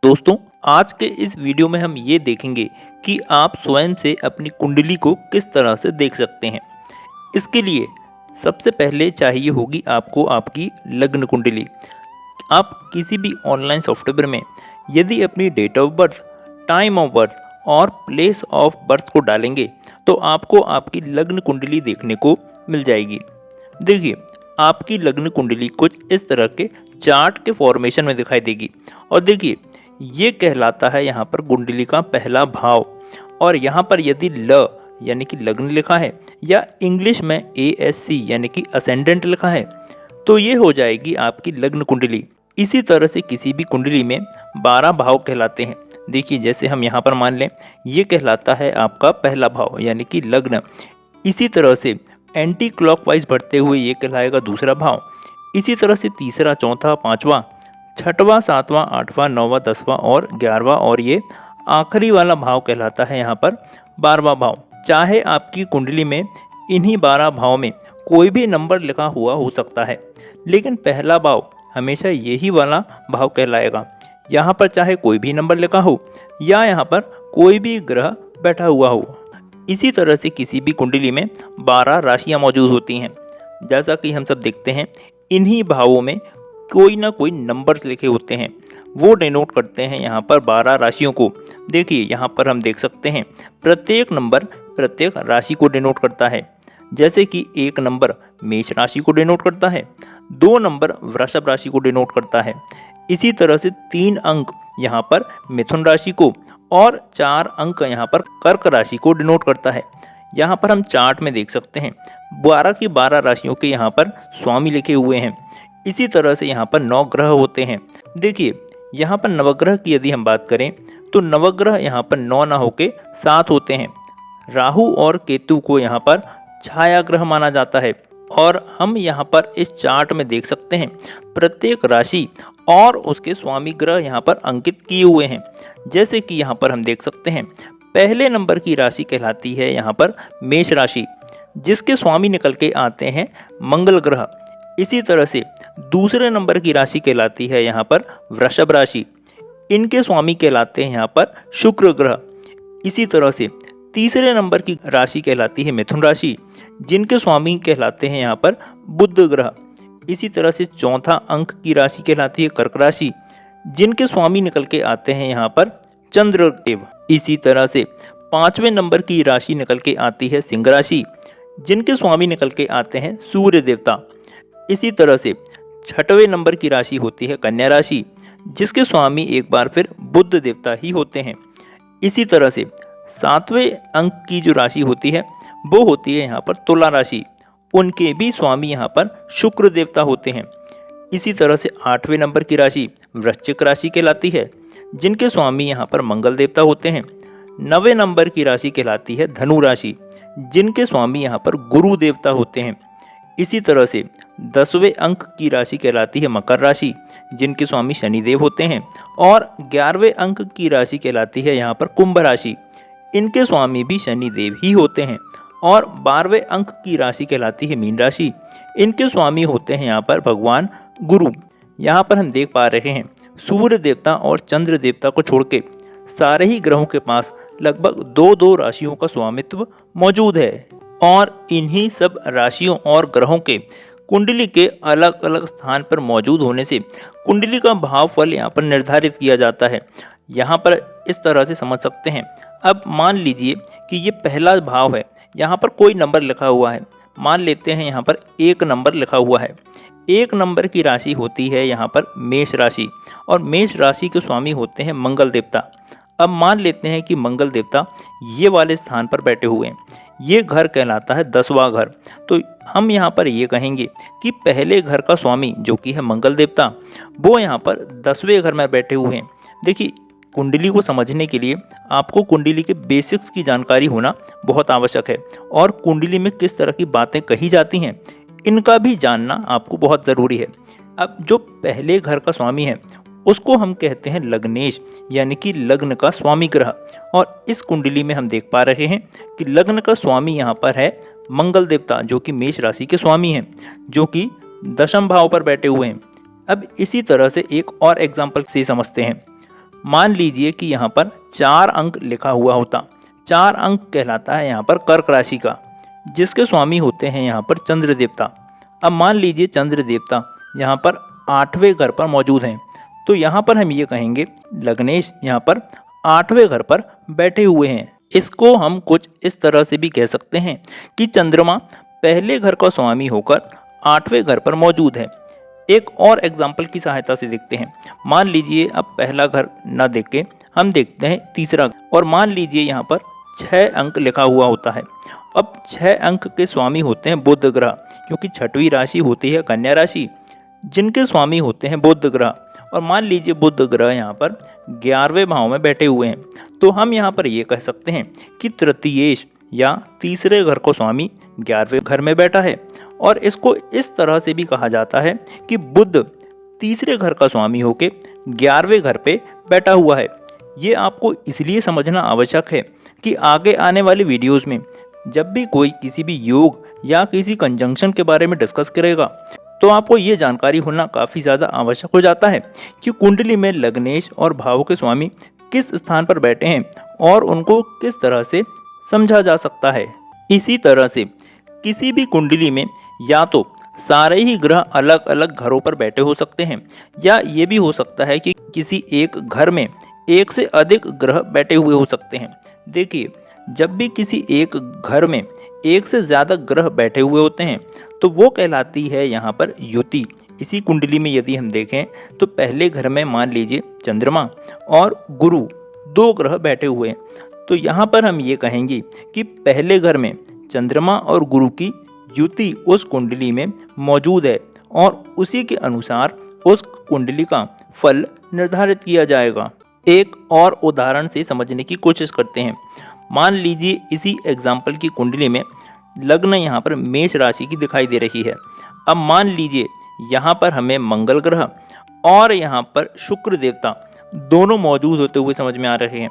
दोस्तों, आज के इस वीडियो में हम ये देखेंगे कि आप स्वयं से अपनी कुंडली को किस तरह से देख सकते हैं। इसके लिए सबसे पहले चाहिए होगी आपको आपकी लग्न कुंडली। आप किसी भी ऑनलाइन सॉफ्टवेयर में यदि अपनी date of birth, time of birth और प्लेस ऑफ बर्थ को डालेंगे तो आपको आपकी लग्न कुंडली देखने को मिल जाएगी। देखिए, आपकी लग्न कुंडली कुछ इस तरह के चार्ट के फॉर्मेशन में दिखाई देगी। और देखिए, ये कहलाता है यहाँ पर कुंडली का पहला भाव। और यहाँ पर यदि ल यानी कि लग्न लिखा है या इंग्लिश में ASC यानी कि असेंडेंट लिखा है तो ये हो जाएगी आपकी लग्न कुंडली। इसी तरह से किसी भी कुंडली में 12 भाव कहलाते हैं। देखिए, जैसे हम यहाँ पर मान लें, ये कहलाता है आपका पहला भाव यानी कि लग्न। इसी तरह से एंटी क्लॉकवाइज बढ़ते हुए ये कहलाएगा दूसरा भाव। इसी तरह से तीसरा, चौथा, पांचवा, छठवां, सातवां, आठवां, नौवां, 10वां और 11वां और ये आखिरी वाला भाव कहलाता है यहाँ पर 12वां भाव। चाहे आपकी कुंडली में इन्हीं 12 भाव में कोई भी नंबर लिखा हुआ हो सकता है, लेकिन पहला भाव हमेशा यही वाला भाव कहलाएगा। यहाँ पर चाहे कोई भी नंबर लिखा हो या यहाँ पर कोई भी ग्रह बैठा हुआ हो। इसी तरह से किसी भी कुंडली में 12 राशियाँ मौजूद होती हैं। जैसा कि हम सब देखते हैं, इन्हीं भावों में कोई ना कोई नंबर्स लिखे होते हैं, वो डिनोट करते हैं यहाँ पर 12 राशियों को। देखिए, यहाँ पर हम देख सकते हैं प्रत्येक नंबर प्रत्येक राशि को डिनोट करता है। जैसे कि 1 नंबर मेष राशि को डिनोट करता है, 2 नंबर वृषभ राशि को डिनोट करता है। इसी तरह से 3 अंक यहाँ पर मिथुन राशि को और 4 अंक यहाँ पर कर्क राशि को डिनोट करता है। यहाँ पर हम चार्ट में देख सकते हैं 12 की 12 राशियों के यहाँ पर स्वामी लिखे हुए हैं। इसी तरह से यहाँ पर 9 ग्रह होते हैं। देखिए, यहाँ पर नवग्रह की यदि हम बात करें तो नवग्रह यहाँ पर 9 ना होके 7 होते हैं। राहु और केतु को यहाँ पर छाया ग्रह माना जाता है। और हम यहाँ पर इस चार्ट में देख सकते हैं प्रत्येक राशि और उसके स्वामी ग्रह यहाँ पर अंकित किए हुए हैं। जैसे कि यहाँ पर हम देख सकते हैं पहले नंबर की राशि कहलाती है यहाँ पर मेष राशि, जिसके स्वामी निकल के आते हैं मंगल ग्रह। इसी तरह से दूसरे नंबर की राशि कहलाती है यहाँ पर वृषभ राशि, इनके स्वामी कहलाते हैं यहाँ पर शुक्र ग्रह। इसी तरह से तीसरे नंबर की राशि कहलाती है मिथुन राशि, जिनके स्वामी कहलाते हैं यहाँ पर बुध ग्रह। इसी तरह से चौथा अंक की राशि कहलाती है कर्क राशि, जिनके स्वामी निकल के आते हैं यहाँ पर चंद्रदेव। इसी तरह से 5वें नंबर की राशि निकल के आती है सिंह राशि, जिनके स्वामी निकल के आते हैं सूर्य देवता। इसी तरह से 6वें नंबर की राशि होती है कन्या राशि, जिसके स्वामी एक बार फिर बुध देवता ही होते हैं। इसी तरह से 7वें अंक की जो राशि होती है वो होती है यहाँ पर तुला राशि, उनके भी स्वामी यहाँ पर शुक्र देवता होते हैं। इसी तरह से 8वें नंबर की राशि वृश्चिक राशि कहलाती है, जिनके स्वामी यहाँ पर मंगल देवता होते हैं। 9वें नंबर की राशि कहलाती है धनु राशि, जिनके स्वामी यहाँ पर गुरु देवता होते हैं। इसी तरह से 10वें अंक की राशि कहलाती है मकर राशि, जिनके स्वामी शनिदेव होते हैं। और 11वें अंक की राशि कहलाती है यहाँ पर कुंभ राशि, इनके स्वामी भी शनिदेव ही होते हैं। और 12वें अंक की राशि कहलाती है मीन राशि, इनके स्वामी होते हैं यहाँ पर भगवान गुरु। यहाँ पर हम देख पा रहे हैं सूर्य देवता और चंद्र देवता को छोड़ के सारे ही ग्रहों के पास लगभग 2-2 राशियों का स्वामित्व मौजूद है। और इन्हीं सब राशियों और ग्रहों के कुंडली के अलग अलग स्थान पर मौजूद होने से कुंडली का भावफल यहाँ पर निर्धारित किया जाता है। यहाँ पर इस तरह से समझ सकते हैं। अब मान लीजिए कि ये पहला भाव है, यहाँ पर कोई नंबर लिखा हुआ है। मान लेते हैं यहाँ पर 1 नंबर लिखा हुआ है। 1 नंबर की राशि होती है यहाँ पर मेष राशि, और मेष राशि के स्वामी होते हैं मंगल देवता। अब मान लेते हैं कि मंगल देवता ये वाले स्थान पर बैठे हुए हैं। ये घर कहलाता है 10वां घर। तो हम यहाँ पर ये कहेंगे कि पहले घर का स्वामी जो कि है मंगल देवता, वो यहाँ पर 10वें घर में बैठे हुए हैं। देखिए, कुंडली को समझने के लिए आपको कुंडली के बेसिक्स की जानकारी होना बहुत आवश्यक है, और कुंडली में किस तरह की बातें कही जाती हैं इनका भी जानना आपको बहुत ज़रूरी है। अब जो पहले घर का स्वामी है उसको हम कहते हैं लग्नेश, यानी कि लग्न का स्वामी ग्रह। और इस कुंडली में हम देख पा रहे हैं कि लग्न का स्वामी यहाँ पर है मंगल देवता, जो कि मेष राशि के स्वामी हैं, जो कि 10वें भाव पर बैठे हुए हैं। अब इसी तरह से एक और एग्जाम्पल से समझते हैं। मान लीजिए कि यहाँ पर 4 अंक लिखा हुआ होता। 4 अंक कहलाता है यहाँ पर कर्क राशि का, जिसके स्वामी होते हैं यहाँ पर चंद्र देवता। अब मान लीजिए चंद्र देवता यहाँ पर 8वें घर पर मौजूद हैं, तो यहाँ पर हम ये कहेंगे लग्नेश यहाँ पर 8वें घर पर बैठे हुए हैं। इसको हम कुछ इस तरह से भी कह सकते हैं कि चंद्रमा पहले घर का स्वामी होकर 8वें घर पर मौजूद है। एक और एग्जाम्पल की सहायता से देखते हैं। मान लीजिए अब पहला घर ना देख के हम देखते हैं तीसरा, और मान लीजिए यहाँ पर 6 अंक लिखा हुआ होता है। अब 6 अंक के स्वामी होते हैं बुध ग्रह, क्योंकि 6वीं राशि होती है कन्या राशि, जिनके स्वामी होते हैं बुध ग्रह। और मान लीजिए बुध ग्रह यहाँ पर 11वें भाव में बैठे हुए हैं, तो हम यहाँ पर ये कह सकते हैं कि तृतीयेश या तीसरे घर को स्वामी 11वें घर में बैठा है। और इसको इस तरह से भी कहा जाता है कि बुध तीसरे घर का स्वामी होके 11वें घर पे बैठा हुआ है। ये आपको इसलिए समझना आवश्यक है कि आगे आने वाले वीडियोस में जब भी कोई किसी भी योग या किसी कंजंक्शन के बारे में डिस्कस करेगा, तो आपको ये जानकारी होना काफ़ी ज़्यादा आवश्यक हो जाता है कि कुंडली में लग्नेश और भाव के स्वामी किस स्थान पर बैठे हैं और उनको किस तरह से समझा जा सकता है। इसी तरह से किसी भी कुंडली में या तो सारे ही ग्रह अलग अलग घरों पर बैठे हो सकते हैं, या ये भी हो सकता है कि किसी एक घर में एक से अधिक ग्रह बैठे हुए हो सकते हैं। देखिए, जब भी किसी एक घर में एक से ज़्यादा ग्रह बैठे हुए होते हैं तो वो कहलाती है यहाँ पर युति। इसी कुंडली में यदि हम देखें तो पहले घर में मान लीजिए चंद्रमा और गुरु 2 ग्रह बैठे हुए हैं, तो यहाँ पर हम ये कहेंगे कि पहले घर में चंद्रमा और गुरु की युति उस कुंडली में मौजूद है और उसी के अनुसार उस कुंडली का फल निर्धारित किया जाएगा। एक और उदाहरण से समझने की कोशिश करते हैं। मान लीजिए इसी एग्जाम्पल की कुंडली में लग्न यहाँ पर मेष राशि की दिखाई दे रही है। अब मान लीजिए यहाँ पर हमें मंगल ग्रह और यहाँ पर शुक्र देवता दोनों मौजूद होते हुए समझ में आ रहे हैं,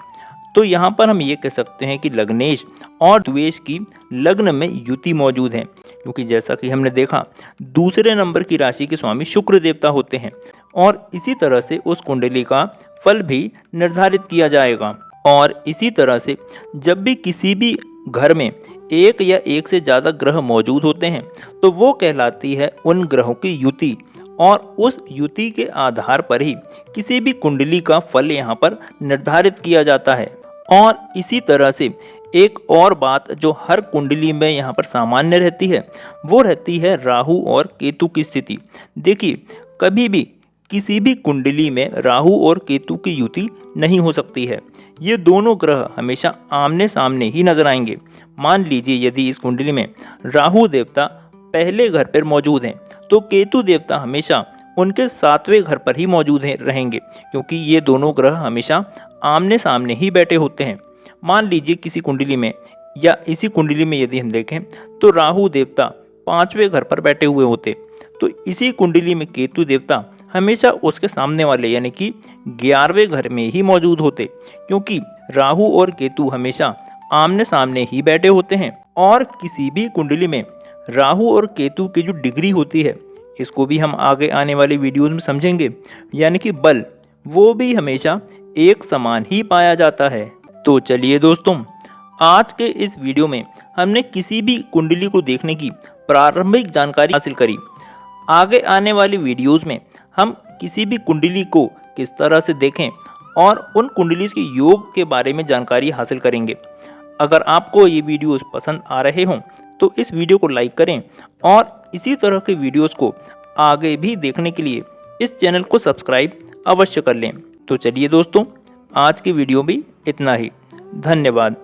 तो यहाँ पर हम ये कह सकते हैं कि लग्नेश और द्वेष की लग्न में युति मौजूद है, क्योंकि जैसा कि हमने देखा दूसरे नंबर की राशि के स्वामी शुक्र देवता होते हैं और इसी तरह से उस कुंडली का फल भी निर्धारित किया जाएगा। और इसी तरह से जब भी किसी भी घर में एक या एक से ज़्यादा ग्रह मौजूद होते हैं तो वो कहलाती है उन ग्रहों की युति, और उस युति के आधार पर ही किसी भी कुंडली का फल यहाँ पर निर्धारित किया जाता है। और इसी तरह से एक और बात जो हर कुंडली में यहाँ पर सामान्य रहती है वो रहती है राहु और केतु की स्थिति। देखिए, कभी भी किसी भी कुंडली में राहु और केतु की युति नहीं हो सकती है। ये दोनों ग्रह हमेशा आमने सामने ही नजर आएंगे। मान लीजिए यदि इस कुंडली में राहु देवता पहले घर पर मौजूद हैं तो केतु देवता हमेशा उनके 7वें घर पर ही मौजूद रहेंगे, क्योंकि ये दोनों ग्रह हमेशा आमने सामने ही बैठे होते हैं। मान लीजिए किसी कुंडली में या इसी कुंडली में यदि हम देखें तो राहु देवता 5वें घर पर बैठे हुए होते, तो इसी कुंडली में केतु देवता हमेशा उसके सामने वाले यानी कि 11वें घर में ही मौजूद होते, क्योंकि राहु और केतु हमेशा आमने सामने ही बैठे होते हैं। और किसी भी कुंडली में राहु और केतु की जो डिग्री होती है, इसको भी हम आगे आने वाली वीडियोस में समझेंगे, यानी कि बल वो भी हमेशा एक समान ही पाया जाता है। तो चलिए दोस्तों, आज के इस वीडियो में हमने किसी भी कुंडली को देखने की प्रारंभिक जानकारी हासिल करी। आगे आने वाली वीडियोस में हम किसी भी कुंडली को किस तरह से देखें और उन कुंडली के योग के बारे में जानकारी हासिल करेंगे। अगर आपको ये वीडियोस पसंद आ रहे हों तो इस वीडियो को लाइक करें और इसी तरह के वीडियोस को आगे भी देखने के लिए इस चैनल को सब्सक्राइब अवश्य कर लें। तो चलिए दोस्तों, आज की वीडियो भी इतना ही। धन्यवाद।